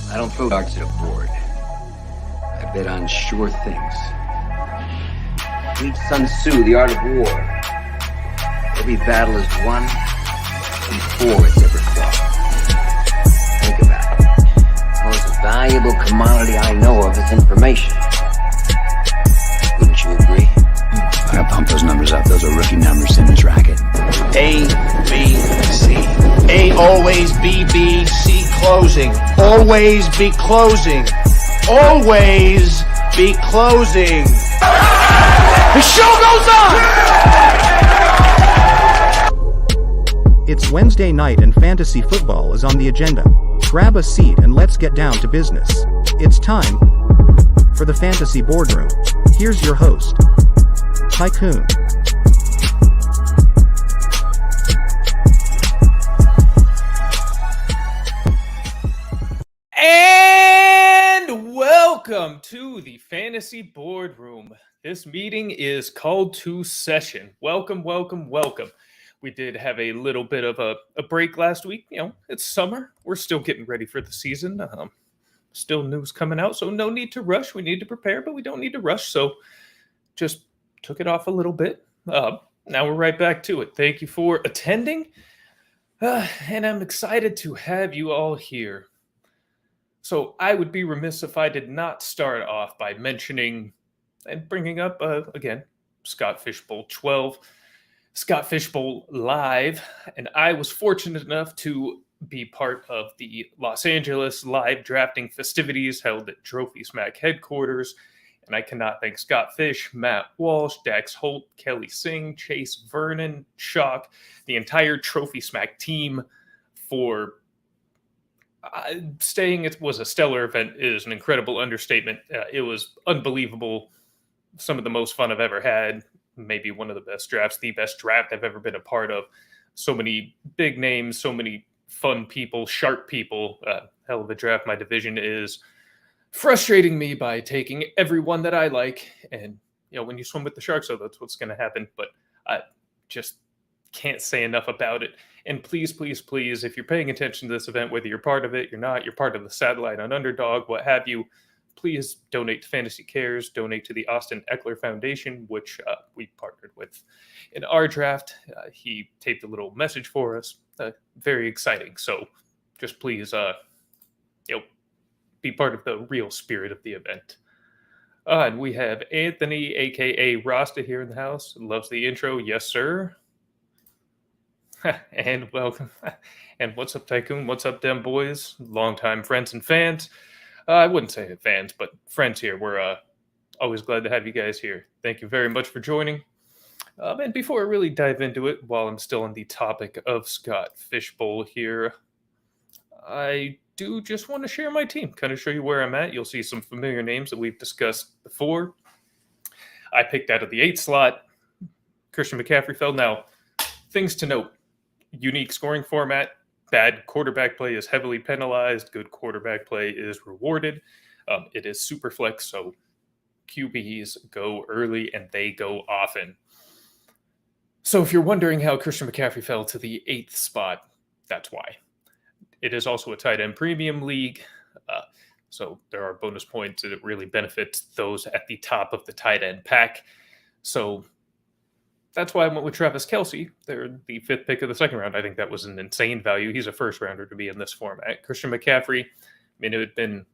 I don't throw darts at a board. I bet on sure things. Read Sun Tzu, The Art of War. Every battle is won before it's ever fought. Think about it. The most valuable commodity I know of is information. Wouldn't you agree? I gotta pump those numbers up. Those are rookie numbers in this racket. A, B, C. A, always B, B, C, closing. Always be closing. Always be closing. The show goes on! It's Wednesday night and fantasy football is on the agenda. Grab a seat and let's get down to business. It's time for the Fantasy Boardroom. Here's your host, Tycoon. And welcome to the Fantasy Boardroom. This meeting is called to session. Welcome. We did have a little bit of a break last week. You know, it's summer. We're still getting ready for the season. Still news coming out, so no need to rush. We need to prepare, but we don't need to rush. So just took it off a little bit. Now we're right back to it. Thank you for attending. And I'm excited to have you all here. So I would be remiss if I did not start off by mentioning and bringing up, again, Scott Fishbowl 12, Scott Fishbowl Live. And I was fortunate enough to be part of the Los Angeles live drafting festivities held at Trophy Smack headquarters. And I cannot thank Scott Fish, Matt Walsh, Dax Holt, Kelly Singh, Chase Vernon, Shock, the entire Trophy Smack team for saying it was a stellar event is an incredible understatement. It was unbelievable. Some of the most fun I've ever had. Maybe one of the best drafts, the best draft I've ever been a part of. So many big names, so many fun people, sharp people. Hell of a draft. My division is frustrating me by taking everyone that I like. And, you know, when you swim with the sharks, so that's what's going to happen. But I just can't say enough about it. And please, if you're paying attention to this event, whether you're part of it, you're not, you're part of the satellite on Underdog, what have you, please donate to Fantasy Cares, donate to the Austin Eckler Foundation, which we partnered with in our draft. He taped a little message for us. Very exciting. So just please, be part of the real spirit of the event. And we have Anthony, a.k.a. Rasta, here in the house. Loves the intro. Yes, sir. And welcome. And what's up, Tycoon? What's up, them boys? Longtime friends and fans. I wouldn't say fans, but friends here. We're always glad to have you guys here. Thank you very much for joining. And before I really dive into it, while I'm still on the topic of Scott Fishbowl here, I do just want to share my team, kind of show you where I'm at. You'll see some familiar names that we've discussed before. I picked out of the 8 slot. Christian McCaffrey fell. Now, things to note. Unique scoring format. Bad quarterback play is heavily penalized. Good quarterback play is rewarded. It is super flex, so QBs go early and they go often. So if you're wondering how Christian McCaffrey fell to the 8th spot, that's why. It is also a tight end premium league, so there are bonus points that it really benefits those at the top of the tight end pack. So that's why I went with Travis Kelce. They're the 5th pick of the second round. I think that was an insane value. He's a first rounder to be in this format. Christian McCaffrey, I mean, it had been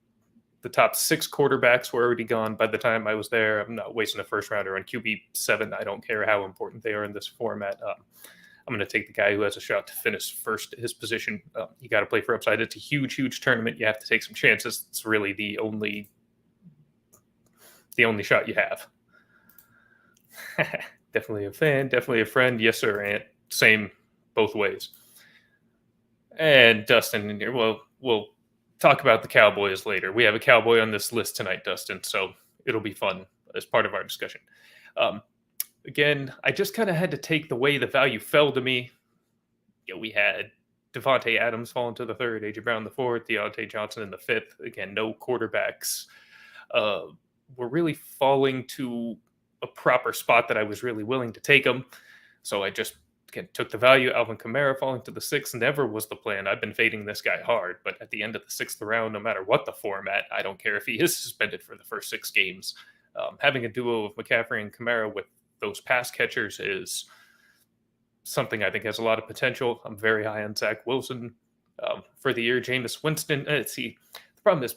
the top 6 quarterbacks were already gone by the time I was there. I'm not wasting a first rounder on QB7. I don't care how important they are in this format. I'm going to take the guy who has a shot to finish first at his position. You got to play for upside. It's a huge tournament. You have to take some chances. It's really the only shot you have. Definitely a fan, definitely a friend. Yes, sir, Ant. Same both ways. And Dustin in here. Well, we'll talk about the Cowboys later. We have a Cowboy on this list tonight, Dustin, so it'll be fun as part of our discussion. Again, I just kind of had to take the way the value fell to me. We had Devontae Adams falling to the 3rd, A.J. Brown the 4th, Deontay Johnson in the 5th. Again, no quarterbacks were really falling to a proper spot that I was really willing to take them. So I just again, took the value. Alvin Kamara falling to the 6th never was the plan. I've been fading this guy hard, but at the end of the 6th round, no matter what the format, I don't care if he is suspended for the first 6 games. Having a duo of McCaffrey and Kamara with those pass catchers is something I think has a lot of potential. I'm very high on Zach Wilson for the year. Jameis Winston, the problem is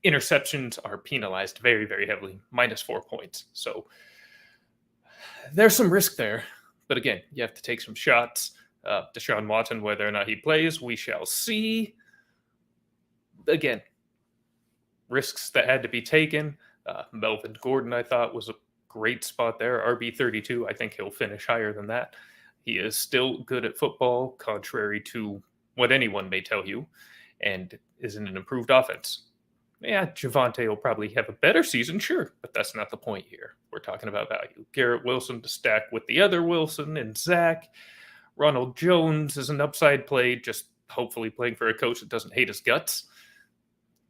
interceptions are penalized very, very heavily, -4 points. So there's some risk there. But again, you have to take some shots. Deshaun Watson, whether or not he plays, we shall see. Again, risks that had to be taken. Melvin Gordon, I thought, was a great spot there. RB32, I think he'll finish higher than that. He is still good at football, contrary to what anyone may tell you, and is in an improved offense. Yeah, Javonte will probably have a better season, sure, but that's not the point here. We're talking about value. Garrett Wilson to stack with the other Wilson and Zach. Ronald Jones is an upside play, just hopefully playing for a coach that doesn't hate his guts.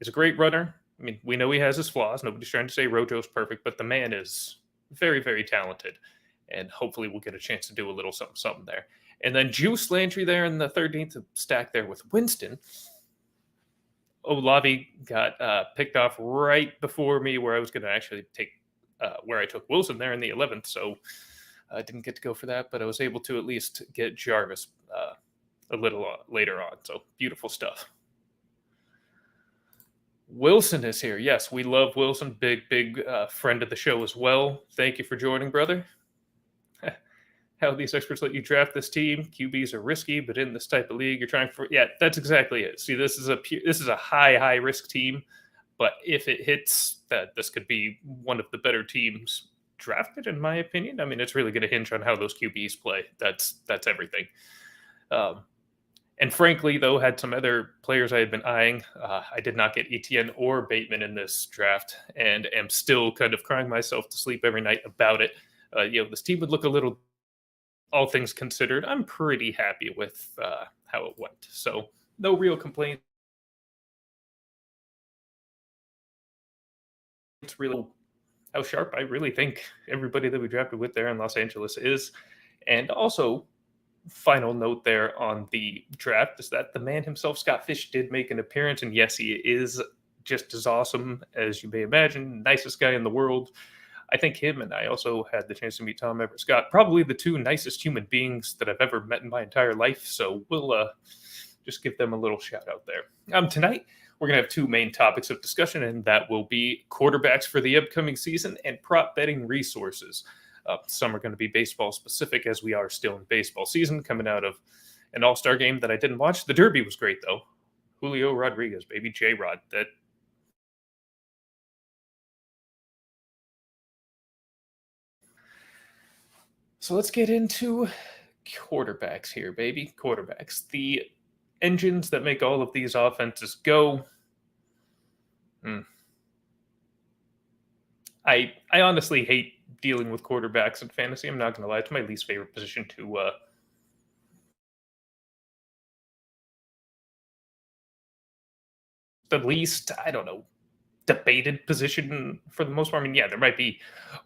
He's a great runner. I mean, we know he has his flaws. Nobody's trying to say Rojo's perfect, but the man is very, very talented. And hopefully we'll get a chance to do a little something there. And then Juice Landry there in the 13th stack there with Winston. Olavi got picked off right before me where I was going to actually take where I took Wilson there in the 11th. So I didn't get to go for that, but I was able to at least get Jarvis a little later on. So beautiful stuff. Wilson is here. Yes, we love Wilson. Big friend of the show as well. Thank you for joining, brother. How these experts let you draft this team. QBs are risky, but in this type of league, you're trying for... Yeah, that's exactly it. See, this is a high risk team, but if it hits, that this could be one of the better teams drafted, in my opinion. I mean, it's really going to hinge on how those QBs play. That's everything. And frankly, though, had some other players I had been eyeing. I did not get Etienne or Bateman in this draft, and am still kind of crying myself to sleep every night about it. This team would look a little, all things considered, I'm pretty happy with how it went. So no real complaints. It's really how sharp I really think everybody that we drafted with there in Los Angeles is. And also, final note there on the draft is that the man himself, Scott Fish, did make an appearance. And yes, he is just as awesome as you may imagine. Nicest guy in the world. I think him, and I also had the chance to meet Tom Everett Scott, probably the two nicest human beings that I've ever met in my entire life. So we'll just give them a little shout out there. Tonight, we're going to have two main topics of discussion, and that will be quarterbacks for the upcoming season and prop betting resources. Some are going to be baseball specific, as we are still in baseball season, coming out of an all-star game that I didn't watch. The Derby was great, though. Julio Rodriguez, baby, J-Rod. So let's get into quarterbacks here, baby. Quarterbacks. The engines that make all of these offenses go. I honestly hate dealing with quarterbacks in fantasy. I'm not going to lie. It's my least favorite position to the least, I don't know, debated position for the most part. I mean, yeah, there might be,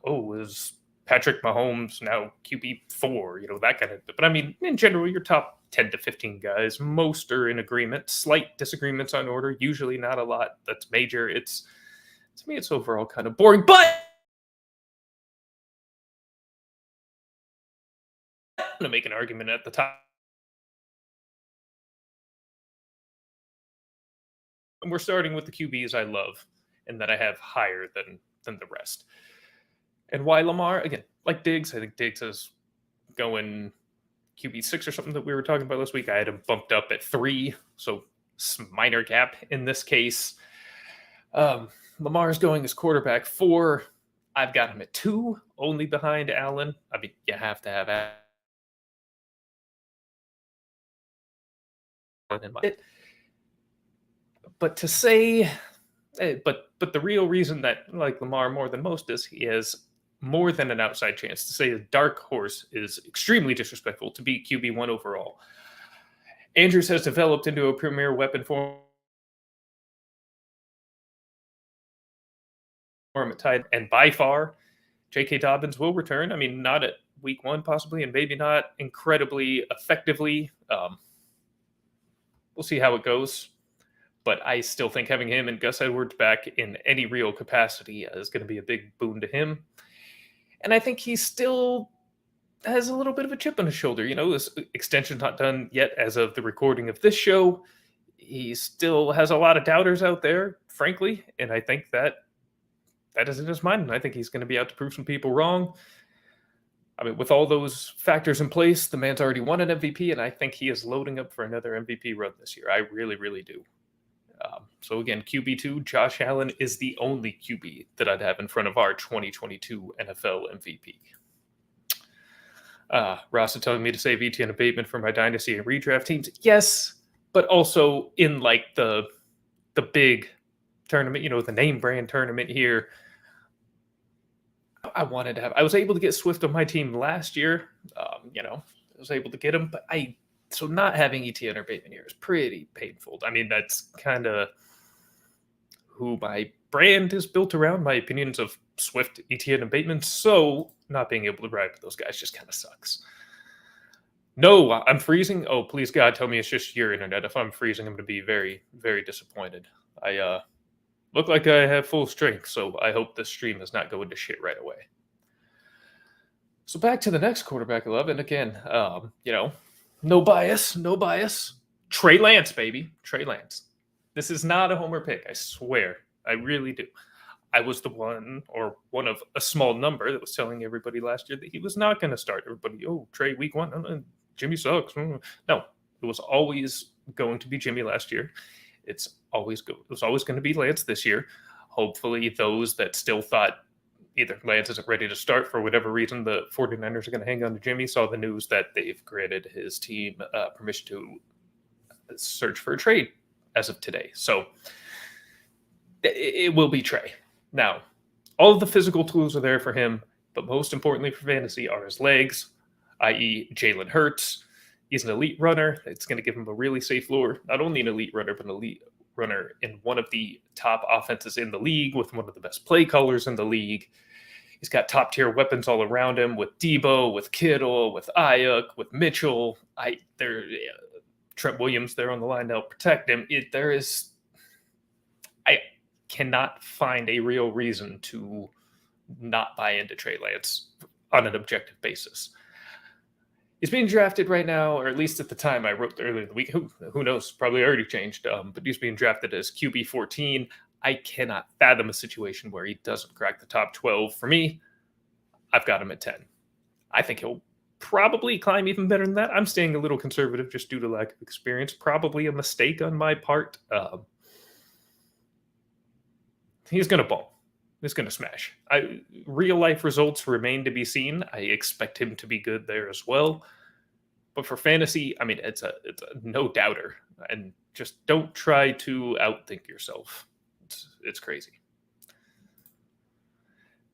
is Patrick Mahomes now QB4, that kind of, but I mean, in general, your top 10 to 15 guys, most are in agreement, slight disagreements on order, usually not a lot that's major. To me, it's overall kind of boring, but I'm going to make an argument at the top. And we're starting with the QBs I love and that I have higher than the rest. And why Lamar? Again, like Diggs, I think Diggs is going QB6 or something that we were talking about last week. I had him bumped up at 3, so minor gap in this case. Lamar's going as quarterback 4. I've got him at 2, only behind Allen. I mean, you have to have Allen in mind. But to say, but the real reason that I like Lamar more than most is he has more than an outside chance. To say a dark horse is extremely disrespectful to be QB1 overall. Andrews has developed into a premier weapon for him at tight, and by far, J.K. Dobbins will return. I mean, not at week 1 possibly, and maybe not incredibly effectively. We'll see how it goes. But I still think having him and Gus Edwards back in any real capacity is going to be a big boon to him. And I think he still has a little bit of a chip on his shoulder. This extension's not done yet as of the recording of this show. He still has a lot of doubters out there, frankly. And I think that is in his mind. And I think he's going to be out to prove some people wrong. I mean, with all those factors in place, the man's already won an MVP. And I think he is loading up for another MVP run this year. I really, really do. So again, QB2, Josh Allen is the only QB that I'd have in front of our 2022 NFL MVP. Ross is telling me to save Etienne and Bateman for my dynasty and redraft teams. Yes, but also in like the big tournament, the name brand tournament here. I was able to get Swift on my team last year. I was able to get him, but so not having Etienne or Bateman here is pretty painful. I mean, that's kind of who my brand is built around, my opinions of Swift, Etienne, and Bateman. So not being able to ride with those guys just kind of sucks. No, I'm freezing. Oh, please, God, tell me it's just your internet. If I'm freezing, I'm going to be very, very disappointed. I look like I have full strength, so I hope this stream is not going to shit right away. So back to the next quarterback 11. Again, no bias. Trey Lance, baby. Trey Lance. This is not a homer pick, I swear. I really do. I was the one of a small number that was telling everybody last year that he was not going to start. Everybody, Trey, week 1. Jimmy sucks. No, it was always going to be Jimmy last year. It was always going to be Lance this year. Hopefully those that still thought either Lance isn't ready to start for whatever reason, the 49ers are going to hang on to Jimmy, saw the news that they've granted his team permission to search for a trade as of today. So it will be Trey. Now, all of the physical tools are there for him, but most importantly for fantasy are his legs, i.e. Jalen Hurts. He's an elite runner. It's going to give him a really safe floor. Not only an elite runner, but an elite runner in one of the top offenses in the league with one of the best play callers in the league. He's got top-tier weapons all around him with Debo, with Kittle, with Ayuk, with Mitchell. Trent Williams there on the line to help protect him. I cannot find a real reason to not buy into Trey Lance on an objective basis. He's being drafted right now, or at least at the time I wrote earlier in the week. Who knows? Probably already changed. But he's being drafted as QB 14. I cannot fathom a situation where he doesn't crack the top 12. For me, I've got him at 10. I think he'll probably climb even better than that. I'm staying a little conservative just due to lack of experience. Probably a mistake on my part. He's going to ball. He's going to smash. Real life results remain to be seen. I expect him to be good there as well. But for fantasy, I mean, it's a no doubter. And just don't try to outthink yourself. It's crazy.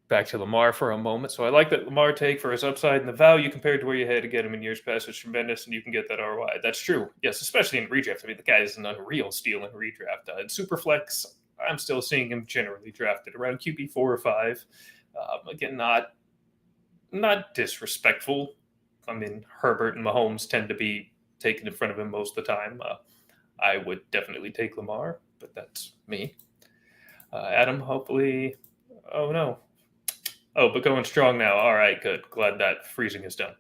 Back to Lamar for a moment. So I like that Lamar take for his upside and the value compared to where you had to get him in years past is tremendous, and you can get that ROI. That's true. Yes, especially in redraft. I mean, the guy is an unreal steal in redraft. In Superflex, I'm still seeing him generally drafted around QB 4 or 5. Again, not disrespectful. I mean, Herbert and Mahomes tend to be taken in front of him most of the time. I would definitely take Lamar, but that's me. Adam, hopefully. Oh, no. Oh, but going strong now. All right, good. Glad that freezing is done.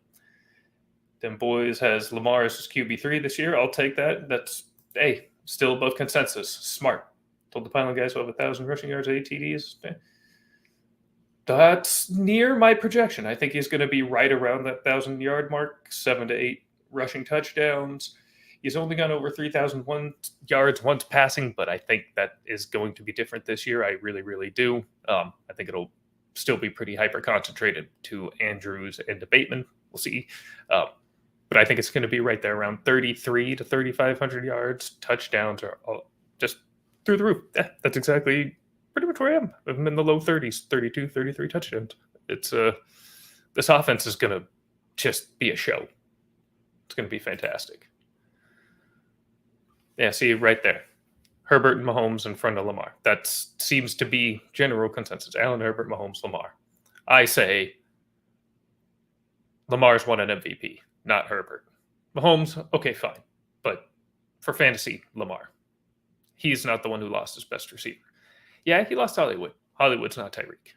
Then boys has Lamar as his QB3 this year. I'll take that. That's, still above consensus. Smart. Told the Pineland guys will have 1,000 rushing yards, 8 TDs. That's near my projection. I think he's going to be right around that 1,000-yard mark, 7 to 8 rushing touchdowns. He's only gone over 3,001 yards once passing, but I think that is going to be different this year. I really, really do. I think it'll still be pretty hyper-concentrated to Andrews and to Bateman. We'll see. But I think it's going to be right there around 33 to 3,500 yards. Touchdowns are all just through the roof. Yeah, that's exactly pretty much where I am. I'm in the low 30s, 32, 33 touchdowns. It's this offense is going to just be a show. It's going to be fantastic. Yeah, see right there. Herbert and Mahomes in front of Lamar. That seems to be general consensus. Allen, Herbert, Mahomes, Lamar. I say Lamar's won an MVP, not Herbert. Mahomes, okay, fine. But for fantasy, Lamar. He's not the one who lost his best receiver. Yeah, he lost Hollywood. Hollywood's not Tyreek.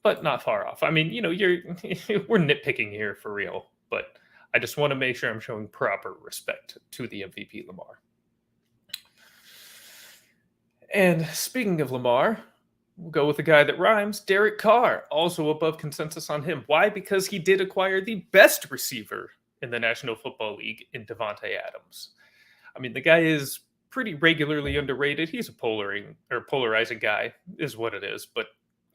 But not far off. I mean, we're nitpicking here for real, but I just want to make sure I'm showing proper respect to the MVP Lamar. And speaking of Lamar, we'll go with the guy that rhymes, Derek Carr, also above consensus on him. Why? Because he did acquire the best receiver in the National Football League in Devontae Adams. I mean, the guy is pretty regularly underrated. He's a polarizing guy, is what it is, but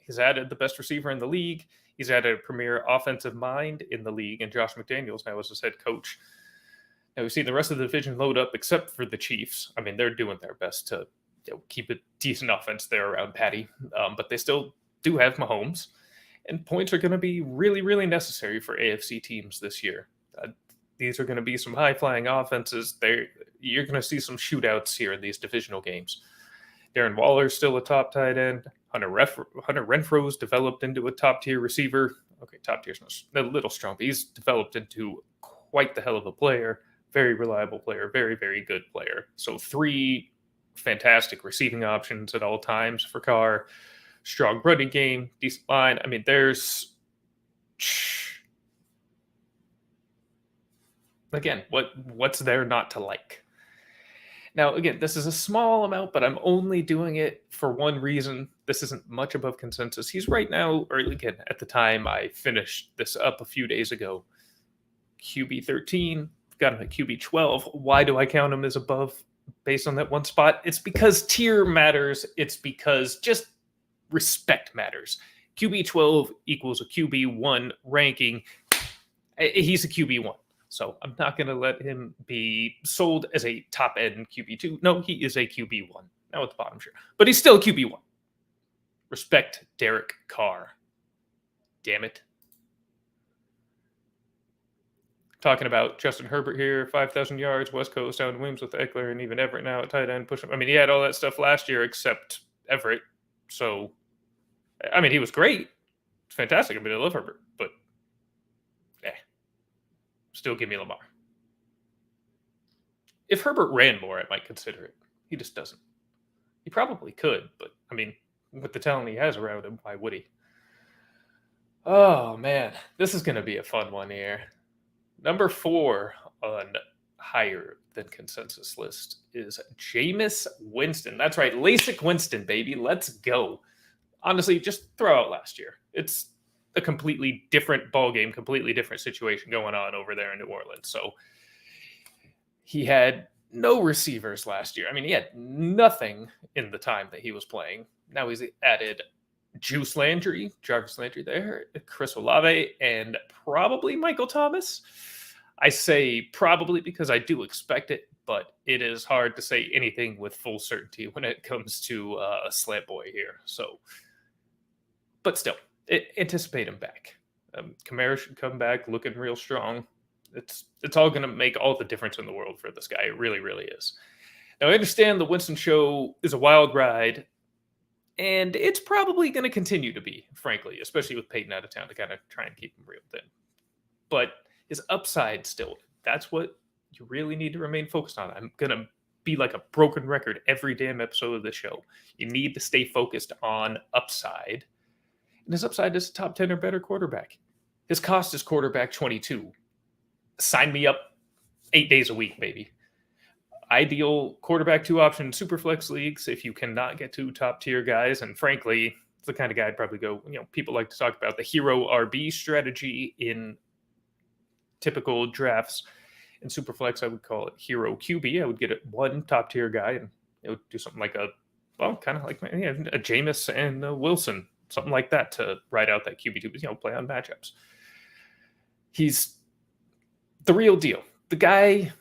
he's added the best receiver in the league. He's added a premier offensive mind in the league, and Josh McDaniels now is his head coach. Now we've seen the rest of the division load up, except for the Chiefs. I mean, they're doing their best to keep a decent offense there around Patty, but they still do have Mahomes, and points are going to be really, really necessary for AFC teams this year. These are going to be some high-flying offenses. You're going to see some shootouts here in these divisional games. Darren Waller's still a top tight end. Hunter Renfro's developed into a top-tier receiver. Okay, top tier's a little strong, but he's developed into quite the hell of a player. Very reliable player, very, very good player. So 3 fantastic receiving options at all times for Carr. Strong running game, decent line. I mean, there's... Again, what's there not to like? Now, again, this is a small amount, but I'm only doing it for one reason. This isn't much above consensus. He's right now, or again, at the time I finished this up a few days ago, QB 13, got him at QB 12. Why do I count him as above based on that one spot? It's because tier matters. It's because just respect matters. QB 12 equals a QB 1 ranking. He's a QB 1. So I'm not going to let him be sold as a top-end QB2. No, he is a QB1. Now at the bottom, sure. But he's still QB1. Respect Derek Carr. Damn it. Talking about Justin Herbert here, 5,000 yards, West Coast, down Williams with Eckler, and even Everett now at tight end. Push him. I mean, he had all that stuff last year except Everett. So, I mean, he was great. It's fantastic. I mean, I love Herbert. But, still give me Lamar. If Herbert ran more, I might consider it. He just doesn't. He probably could, but, I mean, with the talent he has around him, why would he? Oh, man. This is going to be a fun one here. Number 4 on higher than consensus list is Jameis Winston. That's right. LASIK Winston, baby. Let's go. Honestly, just throw out last year. It's a completely different ballgame, completely different situation going on over there in New Orleans. So he had no receivers last year. I mean, he had nothing in the time that he was playing. Now he's added Jarvis Landry there, Chris Olave, and probably Michael Thomas. I say probably because I do expect it, but it is hard to say anything with full certainty when it comes to a slant boy here. So, but still, anticipate him back. Kamara should come back looking real strong. It's all going to make all the difference in the world for this guy. It really, really is. Now, I understand the Winston show is a wild ride, and it's probably going to continue to be, frankly, especially with Peyton out of town to kind of try and keep him reeled in. But his upside still, that's what you really need to remain focused on. I'm going to be like a broken record every damn episode of the show. You need to stay focused on upside. And his upside is a top 10 or better quarterback. His cost is quarterback 22. Sign me up 8 days a week, baby. Ideal quarterback 2 option Superflex leagues if you cannot get 2 top tier guys. And frankly, it's the kind of guy I'd probably go, people like to talk about the hero RB strategy in typical drafts. In Superflex, I would call it hero QB. I would get 1 top tier guy and it would do something like a Jameis and a Wilson. Something like that to ride out that QB2, play on matchups. He's the real deal. The guy,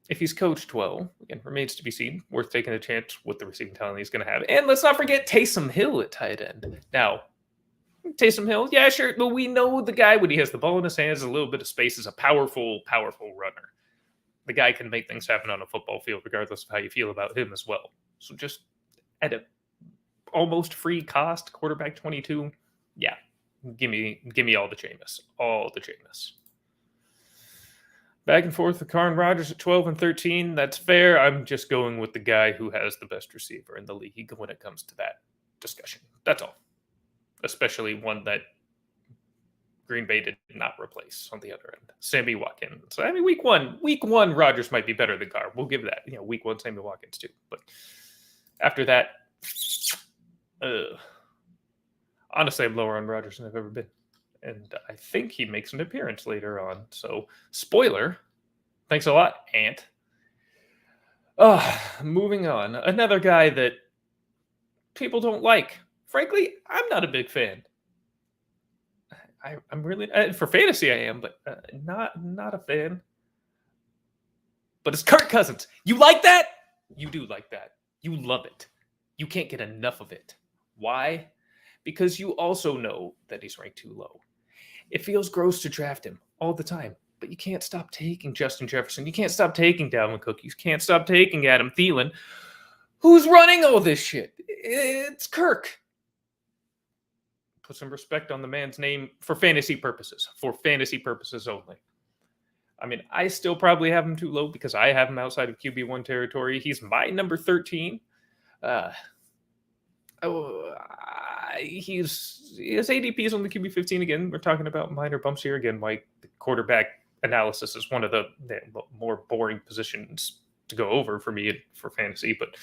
if he's coached well, again, remains to be seen. Worth taking a chance with the receiving talent he's going to have. And let's not forget Taysom Hill at tight end. Now, Taysom Hill, yeah, sure. But we know the guy, when he has the ball in his hands, a little bit of space, is a powerful, powerful runner. The guy can make things happen on a football field, regardless of how you feel about him as well. So just at a almost free cost, quarterback 22, yeah, Give me all the Jameis. All the Jameis. Back and forth with Aaron Rodgers at 12 and 13. That's fair. I'm just going with the guy who has the best receiver in the league when it comes to that discussion. That's all. Especially one that Green Bay did not replace on the other end. Sammy Watkins. So, I mean, week one, Rodgers might be better than Carr. We'll give that. Week one, Sammy Watkins too. But after that, honestly, I'm lower on Rodgers than I've ever been. And I think he makes an appearance later on. So, spoiler. Thanks a lot, Ant. Moving on. Another guy that people don't like. Frankly, I'm not a big fan. I'm really for fantasy I am, but not a fan. But it's Kirk Cousins. You like that? You do like that. You love it. You can't get enough of it. Why? Because you also know that he's ranked too low. It feels gross to draft him all the time, but you can't stop taking Justin Jefferson. You can't stop taking Dalvin Cook. You can't stop taking Adam Thielen. Who's running all this shit? It's Kirk. Put some respect on the man's name for fantasy purposes. For fantasy purposes only. I mean, I still probably have him too low because I have him outside of QB1 territory. He's my number 13. His ADP is on the QB15 again. We're talking about minor bumps here again. Like the quarterback analysis is one of the more boring positions to go over for me for fantasy, but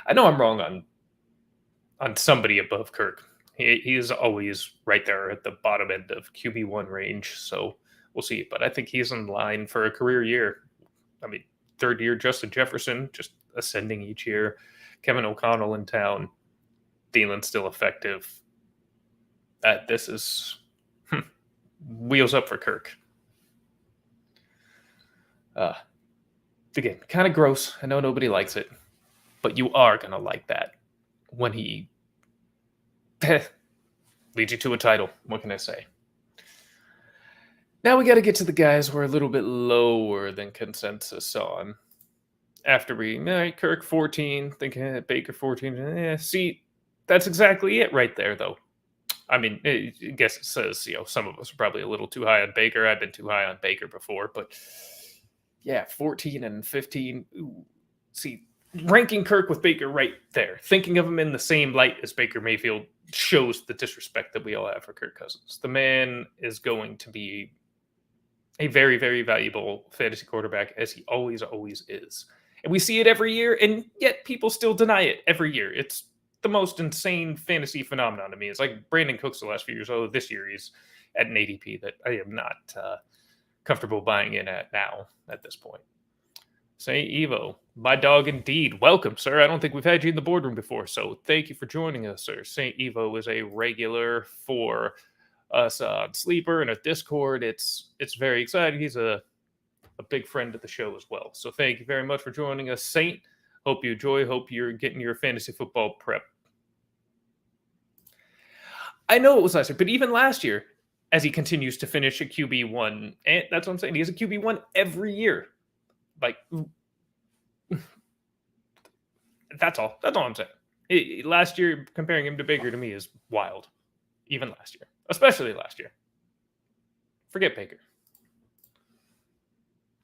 I know I'm wrong on somebody above Kirk. He is always right there at the bottom end of QB1 range, so we'll see. But I think he's in line for a career year. I mean, third year Justin Jefferson, just ascending each year. Kevin O'Connell in town. Thielen's still effective. This is wheels up for Kirk. Again, kind of gross. I know nobody likes it, but you are going to like that when he leads you to a title. What can I say? Now we got to get to the guys we're a little bit lower than consensus on. After Kirk 14, thinking Baker 14. See, that's exactly it right there, though. I mean, I guess it says, some of us are probably a little too high on Baker. I've been too high on Baker before, but yeah, 14 and 15. Ooh, see, ranking Kirk with Baker right there, thinking of him in the same light as Baker Mayfield shows the disrespect that we all have for Kirk Cousins. The man is going to be a very, very valuable fantasy quarterback, as he always is. And we see it every year, and yet people still deny it every year. It's the most insane fantasy phenomenon to me. It's like Brandon Cooks the last few years. Oh, this year he's at an ADP that I am not comfortable buying in at now at this point. St. Evo, my dog indeed. Welcome, sir. I don't think we've had you in the boardroom before, so thank you for joining us, sir. St. Evo is a regular for us on Sleeper and a Discord. It's very exciting. He's a big friend of the show as well. So thank you very much for joining us, Saint. Hope you enjoy. Hope you're getting your fantasy football prep. I know it was last year, but even last year, as he continues to finish a QB1, and that's what I'm saying. He has a QB1 every year. Like, that's all. That's all I'm saying. Last year, comparing him to Baker to me is wild. Even last year. Especially last year. Forget Baker.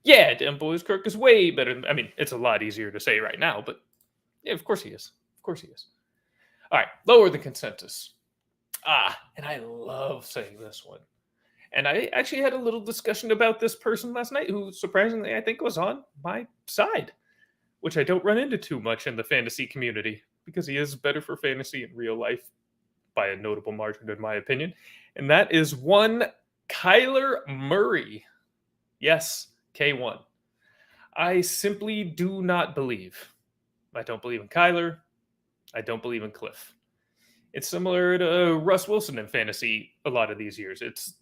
Yeah, damn boys, Kirk is way better. I mean, it's a lot easier to say right now, but yeah, of course he is. Of course he is. All right, lower the consensus. And I love saying this one. And I actually had a little discussion about this person last night who, surprisingly, I think was on my side, which I don't run into too much in the fantasy community because he is better for fantasy in real life by a notable margin, in my opinion. And that is one Kyler Murray. Yes, K1. I simply do not believe. I don't believe in Kyler. I don't believe in Cliff. It's similar to Russ Wilson in fantasy a lot of these years. It's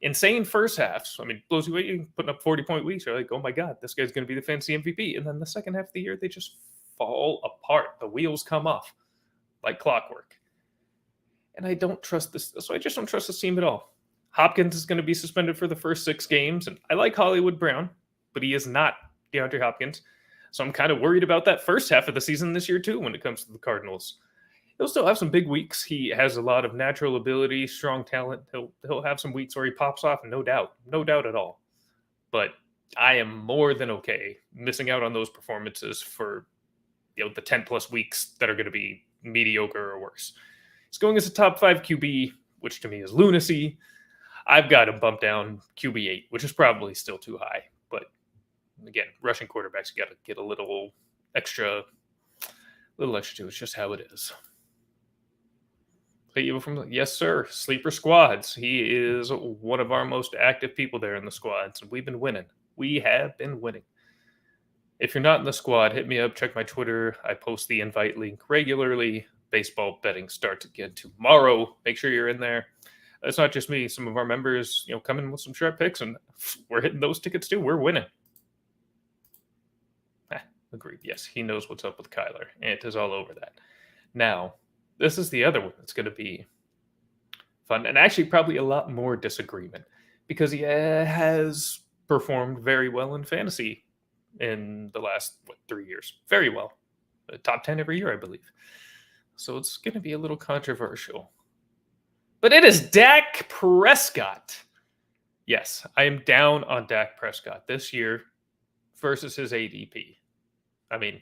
insane first halves. I mean, blows you away. You're putting up 40-point weeks. You're like, oh my God, this guy's going to be the fantasy MVP. And then the second half of the year, they just fall apart. The wheels come off like clockwork. And I don't trust this. So I just don't trust this team at all. Hopkins is going to be suspended for the first 6 games. And I like Hollywood Brown, but he is not DeAndre Hopkins. So I'm kind of worried about that first half of the season this year, too, when it comes to the Cardinals. He'll still have some big weeks. He has a lot of natural ability, strong talent. He'll have some weeks where he pops off, no doubt at all. But I am more than okay missing out on those performances for the 10 plus weeks that are going to be mediocre or worse. He's going as a top 5 QB, which to me is lunacy. I've got him bumped down QB8, which is probably still too high. But again, rushing quarterbacks, you got to get a little extra to it. It's just how it is. Yes, sir. Sleeper squads. He is one of our most active people there in the squads, and we've been winning. We have been winning. If you're not in the squad, hit me up. Check my Twitter. I post the invite link regularly. Baseball betting starts again tomorrow. Make sure you're in there. It's not just me. Some of our members, come in with some sharp picks, and we're hitting those tickets too. We're winning. Agreed. Yes, he knows what's up with Kyler. Ant is all over that. Now, this is the other one that's going to be fun, and actually probably a lot more disagreement, because he has performed very well in fantasy in the last 3 years. Very well. Top 10 every year, I believe. So it's going to be a little controversial. But it is Dak Prescott. Yes, I am down on Dak Prescott this year versus his ADP. I mean,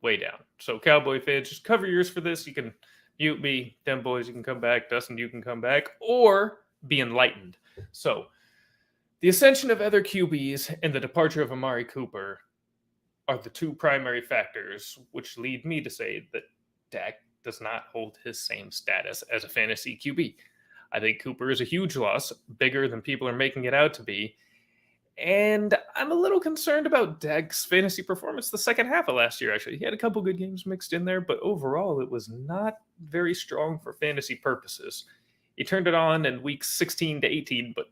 way down. So Cowboy fans, just cover your ears for this. You can mute me. Them boys, you can come back. Dustin, you can come back. Or be enlightened. So the ascension of other QBs and the departure of Amari Cooper are the two primary factors which lead me to say that Dak does not hold his same status as a fantasy QB. I think Cooper is a huge loss, bigger than people are making it out to be. And I'm a little concerned about Dak's fantasy performance the second half of last year, actually. He had a couple good games mixed in there, but overall it was not very strong for fantasy purposes. He turned it on in weeks 16 to 18, but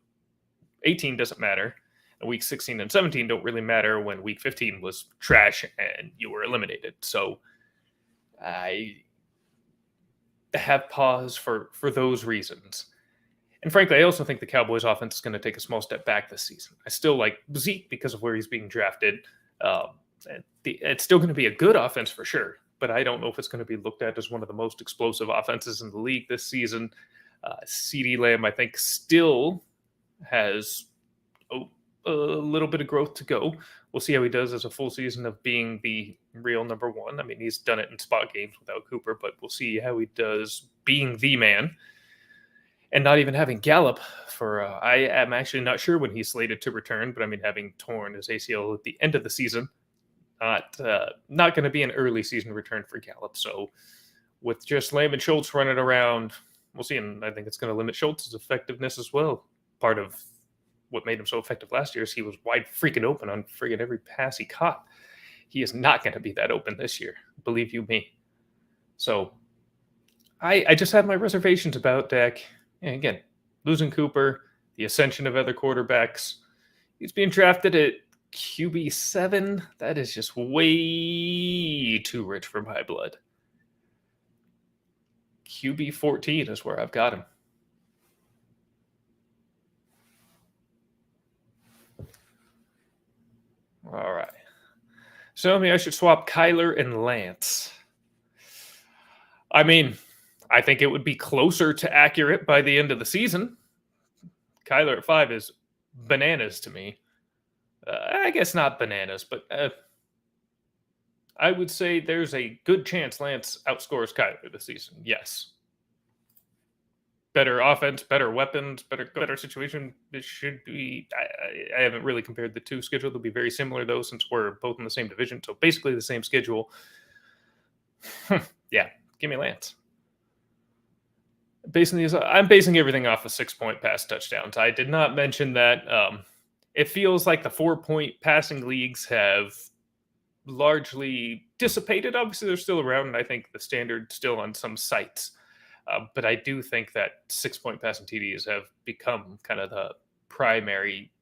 18 doesn't matter. And week 16 and 17 don't really matter when week 15 was trash and you were eliminated. So I have pause for those reasons. And frankly, I also think the Cowboys offense is going to take a small step back this season. I still like Zeke because of where he's being drafted. It's still going to be a good offense for sure, but I don't know if it's going to be looked at as one of the most explosive offenses in the league this season. CeeDee Lamb, I think, still has a little bit of growth to go. We'll see how he does as a full season of being the real number one. I mean, he's done it in spot games without Cooper, but we'll see how he does being the man. And not even having Gallup for, I am actually not sure when he's slated to return, but I mean, having torn his ACL at the end of the season, not going to be an early season return for Gallup. So with just Lamb and Schultz running around, we'll see. And I think it's going to limit Schultz's effectiveness as well. Part of what made him so effective last year is he was wide freaking open on friggin' every pass he caught. He is not going to be that open this year, believe you me. So I just have my reservations about Dak. And again, losing Cooper, the ascension of other quarterbacks. He's being drafted at QB7. That is just way too rich for my blood. QB14 is where I've got him. All right. So I should swap Kyler and Lance. I mean, I think it would be closer to accurate by the end of the season. Kyler at 5 is bananas to me. I guess not bananas, but I would say there's a good chance Lance outscores Kyler this season. Yes. Better offense, better weapons, better situation. It should be. I haven't really compared the two schedules. They'll be very similar, though, since we're both in the same division. So basically the same schedule. Yeah, give me Lance. I'm basing everything off of 6-point pass touchdowns. I did not mention that. It feels like the 4-point passing leagues have largely dissipated. Obviously, they're still around, and I think the standard still on some sites. But I do think that 6-point passing TDs have become kind of the primary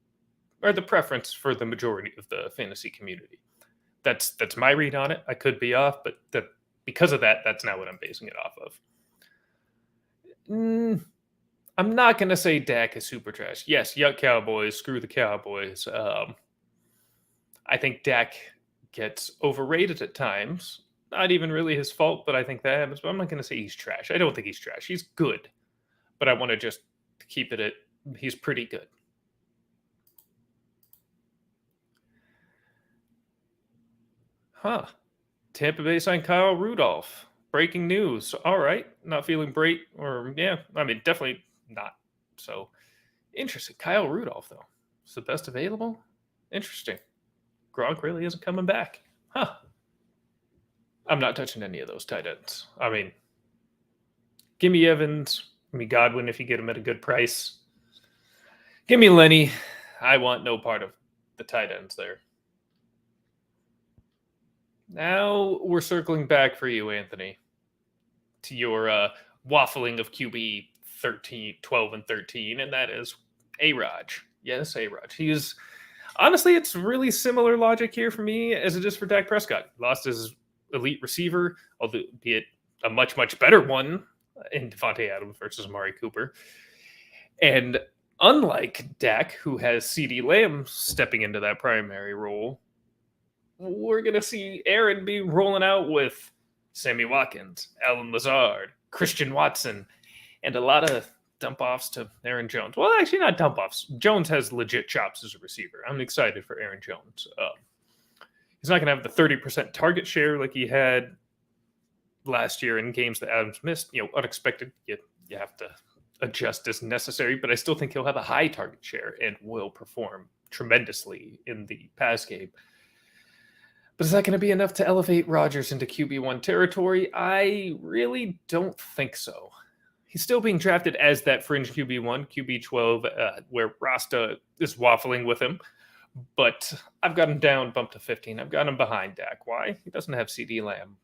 or the preference for the majority of the fantasy community. That's my read on it. I could be off, but because of that, that's not what I'm basing it off of. I'm not going to say Dak is super trash. Yes, yuck Cowboys, screw the Cowboys. I think Dak gets overrated at times, not even really his fault, but I think that happens. But I'm not going to say he's trash. I don't think he's trash. He's good. But I want to just keep it at he's pretty good. Huh. Tampa Bay signed Kyle Rudolph. Breaking news. All right. Not feeling great. Or, yeah, I mean, definitely not. So, interesting. Kyle Rudolph, though. Is the best available? Interesting. Gronk really isn't coming back. Huh. I'm not touching any of those tight ends. I mean, give me Evans. Give me Godwin if you get him at a good price. Give me Lenny. I want no part of the tight ends there. Now we're circling back for you, Anthony, to your waffling of QB 12 and 13, and that is A-Raj. Yes, A-Raj. He's honestly, it's really similar logic here for me as it is for Dak Prescott. Lost his elite receiver, albeit a much, much better one in Devontae Adams versus Amari Cooper. And unlike Dak, who has CeeDee Lamb stepping into that primary role, we're going to see Aaron be rolling out with Sammy Watkins, Alan Lazard, Christian Watson, and a lot of dump-offs to Aaron Jones. Well, actually, not dump-offs. Jones has legit chops as a receiver. I'm excited for Aaron Jones. He's not going to have the 30% target share like he had last year in games that Adams missed. Unexpected. You have to adjust as necessary, but I still think he'll have a high target share and will perform tremendously in the pass game. But is that going to be enough to elevate Rodgers into QB1 territory? I really don't think so. He's still being drafted as that fringe QB1, QB12, where Rasta is waffling with him. But I've got him down, bumped to 15. I've got him behind Dak. Why? He doesn't have CeeDee Lamb.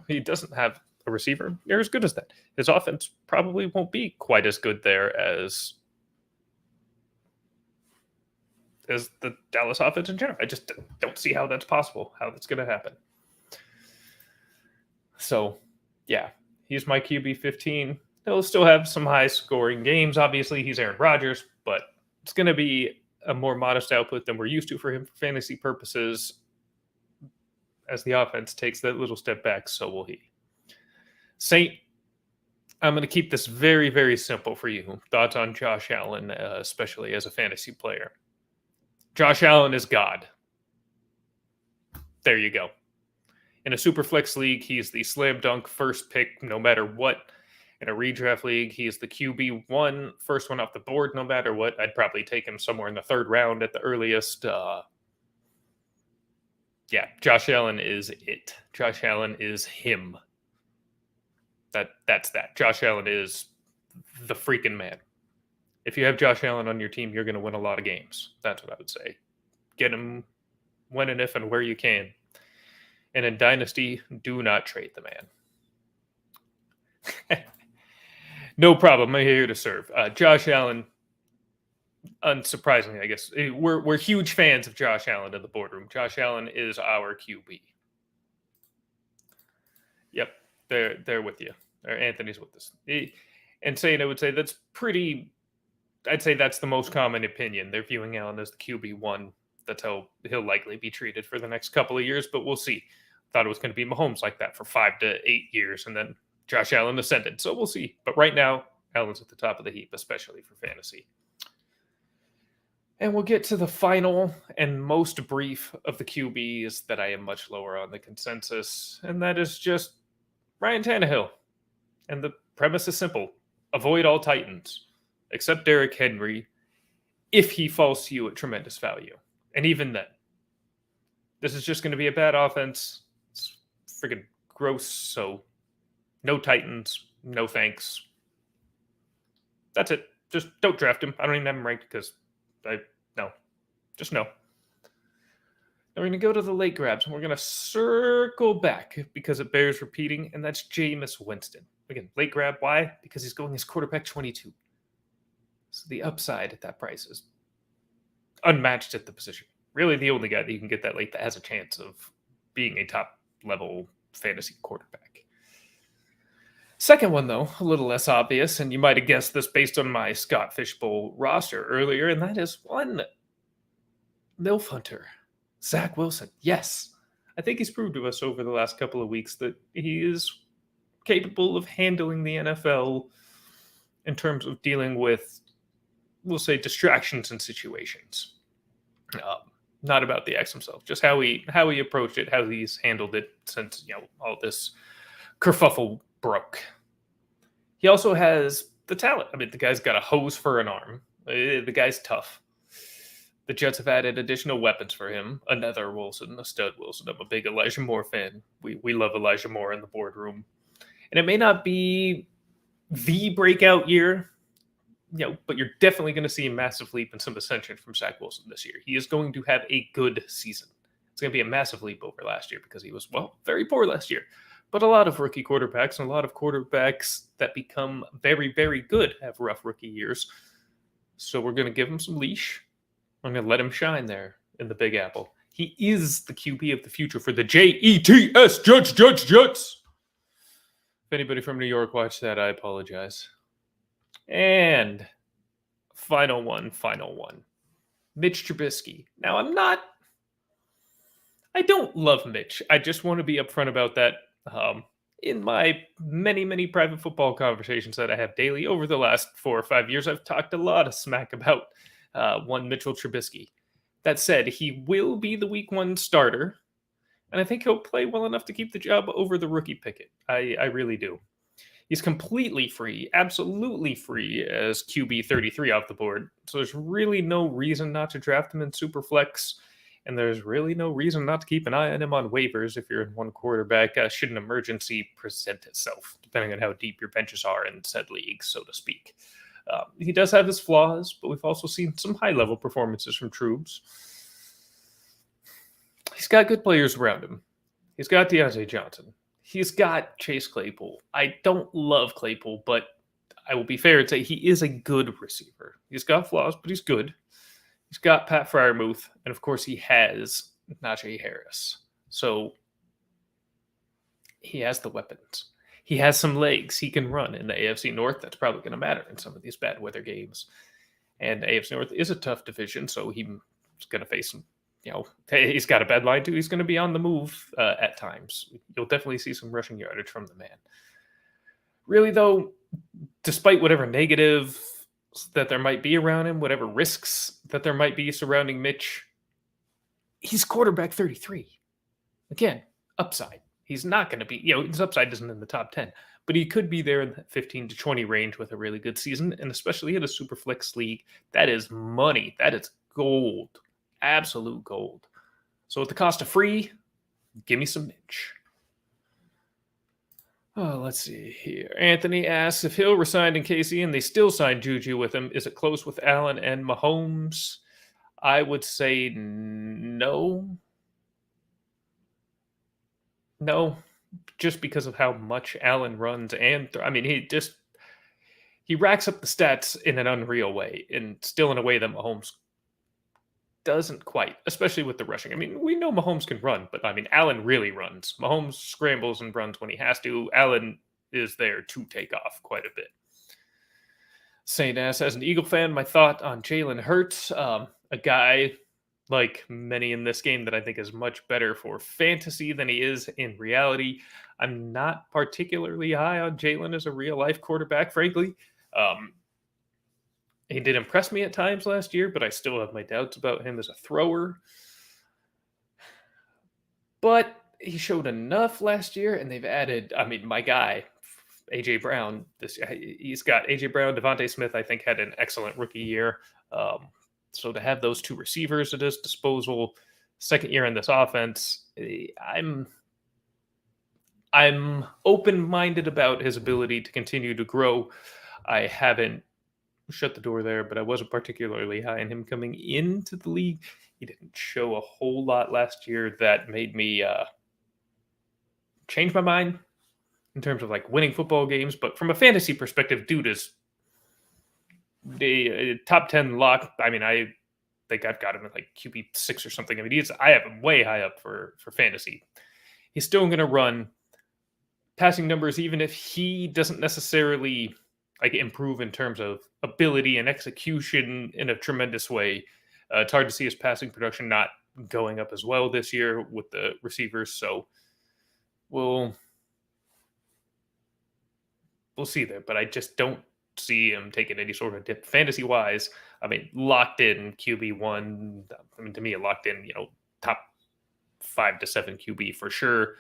He doesn't have a receiver near as good as that. His offense probably won't be quite as good there as the Dallas offense in general. I just don't see how that's possible, how that's going to happen. So, yeah, he's my QB 15. He'll still have some high-scoring games. Obviously, he's Aaron Rodgers, but it's going to be a more modest output than we're used to for him for fantasy purposes. As the offense takes that little step back, so will he. Saint, I'm going to keep this very, very simple for you. Thoughts on Josh Allen, especially as a fantasy player. Josh Allen is God. There you go. In a super flex league, he's the slam dunk first pick no matter what. In a redraft league, he's the QB1, first one off the board no matter what. I'd probably take him somewhere in the third round at the earliest. Yeah, Josh Allen is it. Josh Allen is him. That's that. Josh Allen is the freaking man. If you have Josh Allen on your team, you're going to win a lot of games. That's what I would say. Get him when and if and where you can. And in Dynasty, do not trade the man. No problem. I'm here to serve. Josh Allen, unsurprisingly, I guess, we're huge fans of Josh Allen in the boardroom. Josh Allen is our QB. Yep, they're with you. Or Anthony's with us. And Saint, I would say that's pretty... I'd say that's the most common opinion. They're viewing Allen as the QB1. That's how he'll likely be treated for the next couple of years, but we'll see. Thought it was going to be Mahomes like that for 5 to 8 years, and then Josh Allen ascended. So we'll see. But right now, Allen's at the top of the heap, especially for fantasy. And we'll get to the final and most brief of the QBs that I am much lower on the consensus, and that is just Ryan Tannehill. And the premise is simple. Avoid all Titans. Except Derrick Henry, if he falls to you at tremendous value. And even then, this is just going to be a bad offense. It's freaking gross, so no Titans, no thanks. That's it. Just don't draft him. I don't even have him ranked because just no. Now we're going to go to the late grabs, and we're going to circle back because it bears repeating, and that's Jameis Winston. Again, late grab, why? Because he's going as quarterback 22. So the upside at that price is unmatched at the position. Really the only guy that you can get that late that has a chance of being a top-level fantasy quarterback. Second one, though, a little less obvious, and you might have guessed this based on my Scott Fishbowl roster earlier, and that is one MILF Hunter, Zach Wilson. Yes, I think he's proved to us over the last couple of weeks that he is capable of handling the NFL in terms of dealing with, we'll say, distractions and situations. Not about the X himself, just how he approached it, how he's handled it since all this kerfuffle broke. He also has the talent. I mean, the guy's got a hose for an arm. The guy's tough. The Jets have added additional weapons for him. Another Wilson, a stud Wilson. I'm a big Elijah Moore fan. We love Elijah Moore in the boardroom. And it may not be the breakout year, but you're definitely going to see a massive leap in some ascension from Zach Wilson this year. He is going to have a good season. It's going to be a massive leap over last year because he was, very poor last year. But a lot of rookie quarterbacks and a lot of quarterbacks that become very, very good have rough rookie years. So we're going to give him some leash. I'm going to let him shine there in the Big Apple. He is the QB of the future for the Jets. Jets. If anybody from New York watched that, I apologize. And final one. Mitch Trubisky. Now, I don't love Mitch. I just want to be upfront about that. In my many, many private football conversations that I have daily over the last 4 or 5 years, I've talked a lot of smack about one Mitchell Trubisky. That said, he will be the week 1 starter, and I think he'll play well enough to keep the job over the rookie Pickett. I really do. He's completely free, absolutely free as QB 33 off the board. So there's really no reason not to draft him in Superflex. And there's really no reason not to keep an eye on him on waivers if you're in one quarterback, should an emergency present itself, depending on how deep your benches are in said league, so to speak. He does have his flaws, but we've also seen some high-level performances from Trubes. He's got good players around him. He's got Deontay Johnson. He's got Chase Claypool. I don't love Claypool, but I will be fair and say he is a good receiver. He's got flaws, but he's good. He's got Pat Freiermuth, and of course he has Najee Harris. So he has the weapons. He has some legs. He can run in the AFC North. That's probably going to matter in some of these bad weather games. And the AFC North is a tough division, so he's going to face some, he's got a bad line too. He's going to be on the move at times. You'll definitely see some rushing yardage from the man. Really, though, despite whatever negative that there might be around him, whatever risks that there might be surrounding Mitch, he's quarterback 33. Again, upside. He's not going to be, his upside isn't in the top 10, but he could be there in the 15 to 20 range with a really good season, and especially in a super flex league. That is money. That is gold. Absolute gold. So at the cost of free, give me some Mitch. Oh, let's see here. Anthony asks if Hill resigned in KC and they still signed Juju with him. Is it close with Allen and Mahomes? I would say no. No, just because of how much Allen runs and he racks up the stats in an unreal way and still in a way that Mahomes doesn't quite, especially with the rushing. We know Mahomes can run, but Allen really runs. Mahomes scrambles and runs when he has to. Allen is there to take off quite a bit. Saint asks, as an Eagle fan, my thought on Jalen Hurts, a guy like many in this game that I think is much better for fantasy than he is in reality. I'm not particularly high on Jalen as a real-life quarterback, frankly. He did impress me at times last year, but I still have my doubts about him as a thrower. But he showed enough last year, and they've added, my guy, A.J. Brown. He's got A.J. Brown, Devontae Smith, I think, had an excellent rookie year. So to have those two receivers at his disposal, second year in this offense, I'm open-minded about his ability to continue to grow. I haven't shut the door there, but I wasn't particularly high on him coming into the league. He didn't show a whole lot last year that made me change my mind in terms of winning football games. But from a fantasy perspective, dude is the top 10 lock. I think I've got him at QB 6 or something. I have him way high up for fantasy. He's still going to run passing numbers, even if he doesn't necessarily improve in terms of ability and execution in a tremendous way. It's hard to see his passing production not going up as well this year with the receivers. So we'll see there, but I just don't see him taking any sort of dip fantasy wise. I mean, locked in QB1. I mean, to me, a locked in, top 5 to 7 QB for sure.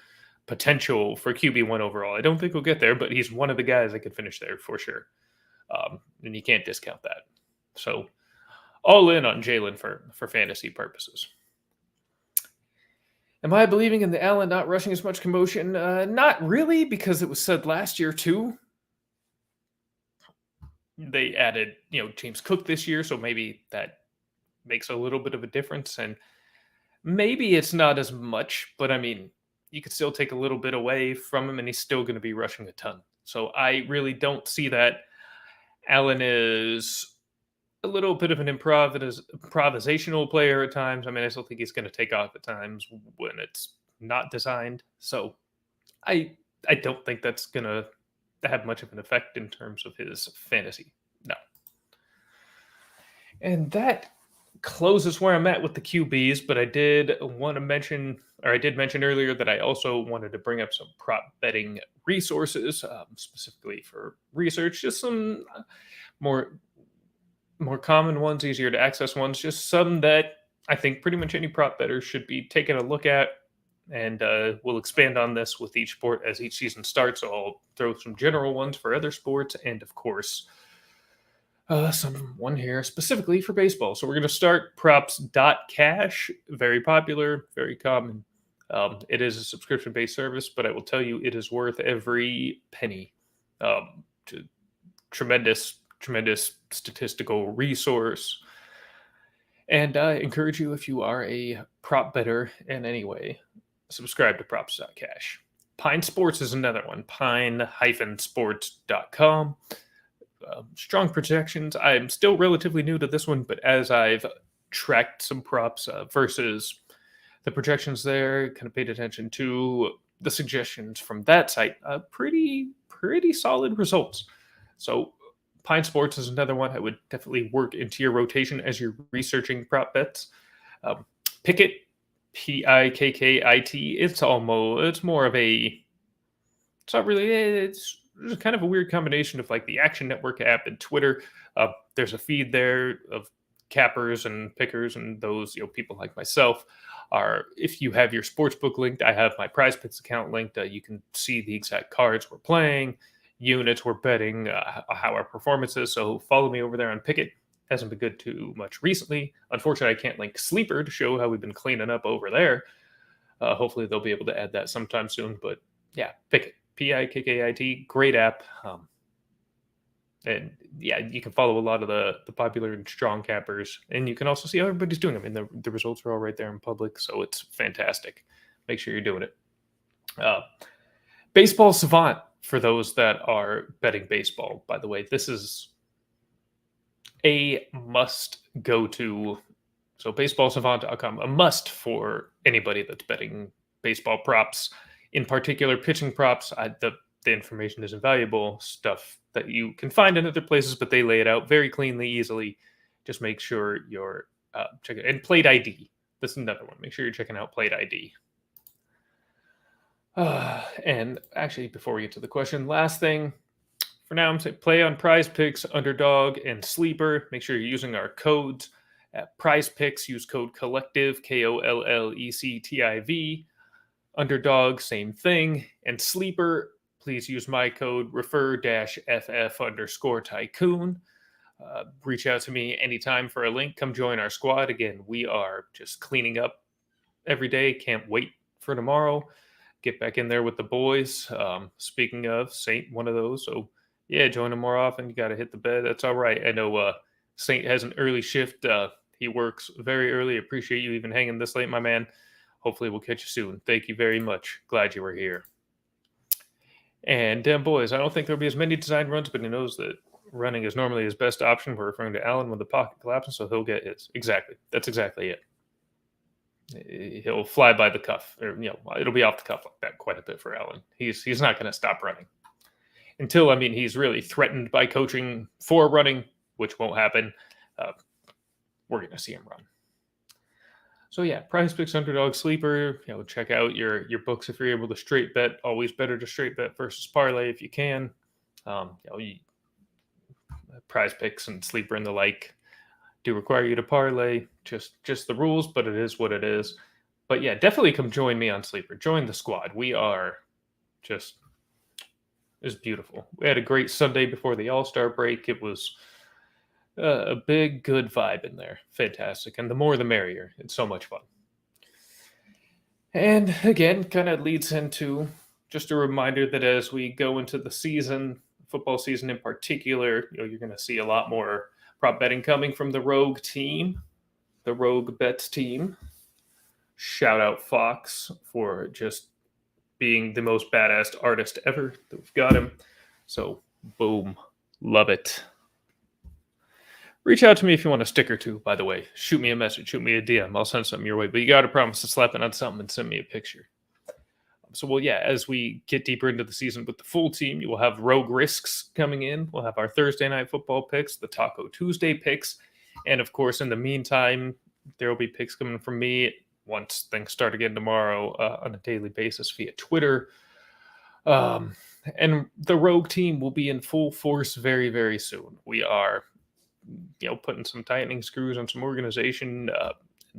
Potential for QB1 overall. I don't think he'll get there, but he's one of the guys that could finish there for sure. And you can't discount that. So all in on Jalen for fantasy purposes. Am I believing in the Allen not rushing as much commotion? Not really, because it was said last year too. They added, James Cook this year, so maybe that makes a little bit of a difference. And maybe it's not as much, but I mean, you could still take a little bit away from him, and he's still going to be rushing a ton. So I really don't see that. Allen is a little bit of an improvisational player at times. I mean, I still think he's going to take off at times when it's not designed. So I don't think that's going to have much of an effect in terms of his fantasy. No. And that closes where I'm at with the QBs, but I did mention earlier that I also wanted to bring up some prop betting resources, specifically for research, just some more common ones, easier to access ones, just some that I think pretty much any prop bettor should be taking a look at. And we'll expand on this with each sport as each season starts. So I'll throw some general ones for other sports, and of course, one here specifically for baseball. So we're going to start props.cash. Very popular, very common. It is a subscription-based service, but I will tell you it is worth every penny. Tremendous statistical resource. And I encourage you, if you are a prop bettor in any way, subscribe to props.cash. Pine Sports is another one, pine-sports.com. Strong projections. I'm still relatively new to this one, but as I've tracked some props versus the projections there, kind of paid attention to the suggestions from that site, pretty solid results. So Pine Sports is another one I would definitely work into your rotation as you're researching prop bets. Pickit, Pikkit. It's more of a. It's not really. It's kind of a weird combination of like the Action Network app and Twitter. There's a feed there of cappers and pickers, and those people like myself are. If you have your sportsbook linked, I have my Prize Picks account linked. You can see the exact cards we're playing, units we're betting, how our performance is. So follow me over there on Pickit. Hasn't been good too much recently. Unfortunately, I can't link Sleeper to show how we've been cleaning up over there. Hopefully, they'll be able to add that sometime soon. But yeah, Pickit, Pikkit, great app. And yeah, you can follow a lot of the popular and strong cappers, and you can also see how everybody's doing. I mean, the results are all right there in public, so it's fantastic. Make sure you're doing it. Baseball Savant, for those that are betting baseball, by the way, this is a must go to. So baseballsavant.com, a must for anybody that's betting baseball props, in particular pitching props. The information is invaluable stuff that you can find in other places, but they lay it out very cleanly, easily. Just make sure you're checking. And Plate ID, this is another one. Make sure you're checking out Plate ID. And actually, before we get to the question, last thing for now, I'm saying play on Prize Picks, Underdog, and Sleeper. Make sure you're using our codes at Prize Picks. Use code Collective, KOLLECTIV. Underdog, same thing. And Sleeper, please use my code refer-FF_Tycoon. Reach out to me anytime for a link. Come join our squad. Again, we are just cleaning up every day. Can't wait for tomorrow. Get back in there with the boys. Speaking of, Saint, one of those. So yeah, join him more often. You got to hit the bed. That's all right. I know Saint has an early shift. He works very early. Appreciate you even hanging this late, my man. Hopefully we'll catch you soon. Thank you very much. Glad you were here. And boys, I don't think there'll be as many design runs, but he knows that running is normally his best option. We're referring to Allen when the pocket collapses, so he'll get his. Exactly. That's exactly it. He'll fly by the cuff, or it'll be off the cuff like that quite a bit for Allen. He's not going to stop running until he's really threatened by coaching for running, which won't happen. We're going to see him run. So yeah, Prize Picks Underdog Sleeper. Check out your books if you're able to straight bet. Always better to straight bet versus parlay if you can. Prize Picks and Sleeper and the like do require you to parlay. Just the rules, but it is what it is. But yeah, definitely come join me on Sleeper. Join the squad. We are just is beautiful. We had a great Sunday before the All-Star break. It was a big, good vibe in there. Fantastic. And the more the merrier. It's so much fun. And again, kind of leads into just a reminder that as we go into the season, football season in particular, you're going to see a lot more prop betting coming from the Rogue team, the Rogue Bets team. Shout out Fox for just being the most badass artist ever that we've got him. So, boom. Love it. Reach out to me if you want a sticker too, by the way. Shoot me a message. Shoot me a DM. I'll send something your way. But you got to promise to slap it on something and send me a picture. So, well, yeah, as we get deeper into the season with the full team, you will have Rogue Risks coming in. We'll have our Thursday night football picks, the Taco Tuesday picks. And, of course, in the meantime, there will be picks coming from me once things start again tomorrow on a daily basis via Twitter. And the Rogue team will be in full force very, very soon. We are, putting some tightening screws on some organization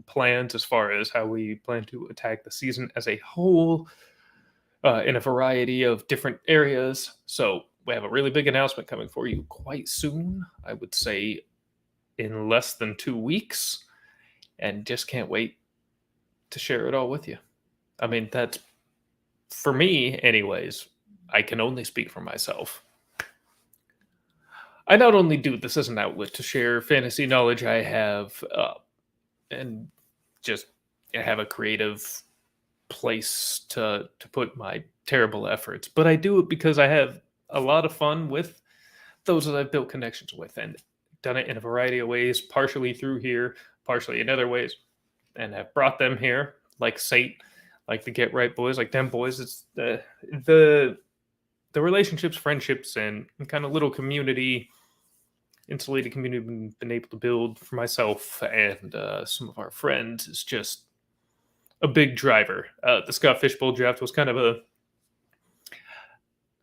plans as far as how we plan to attack the season as a whole in a variety of different areas. So we have a really big announcement coming for you quite soon. I would say in less than 2 weeks, and just can't wait to share it all with you. I mean, that's, for me anyways, I can only speak for myself. I not only do this as an outlet to share fantasy knowledge I have and just have a creative place to put my terrible efforts, but I do it because I have a lot of fun with those that I've built connections with and done it in a variety of ways, partially through here, partially in other ways, and have brought them here, like Sate, like the Get Right boys, like them boys. It's the relationships, friendships, and kind of little community, insulated community we've been able to build for myself and some of our friends is just a big driver. The Scott Fishbowl draft was kind of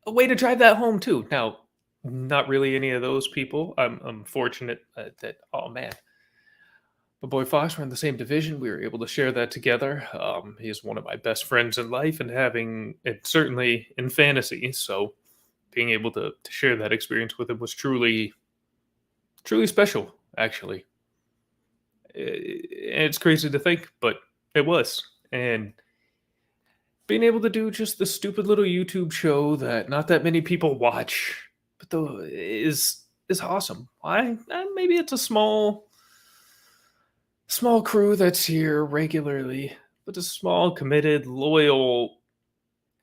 a way to drive that home too. Now, not really any of those people. I'm fortunate that, oh man, my boy Fox, we're in the same division. We were able to share that together. He's one of my best friends in life and having it certainly in fantasy. So being able to share that experience with him was truly special, actually. It's crazy to think, but it was. And being able to do just the stupid little YouTube show that not that many people watch, but though is awesome. Why? Maybe it's a small crew that's here regularly, but a small, committed, loyal,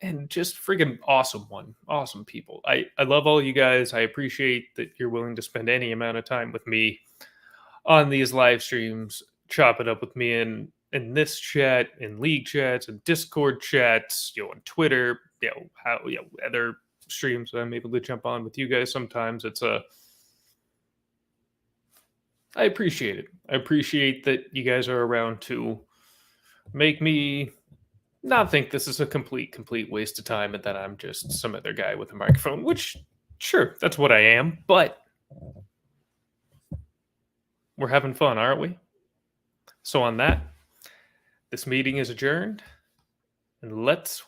and just freaking awesome people. I love all you guys. I appreciate that you're willing to spend any amount of time with me on these live streams, chop it up with me in this chat, in league chats, and Discord chats, on Twitter, other streams that I'm able to jump on with you guys sometimes. It's I appreciate it. I appreciate that you guys are around to make me not think this is a complete waste of time and that I'm just some other guy with a microphone, which, sure, that's what I am, but we're having fun, aren't we? So on that, this meeting is adjourned, and let's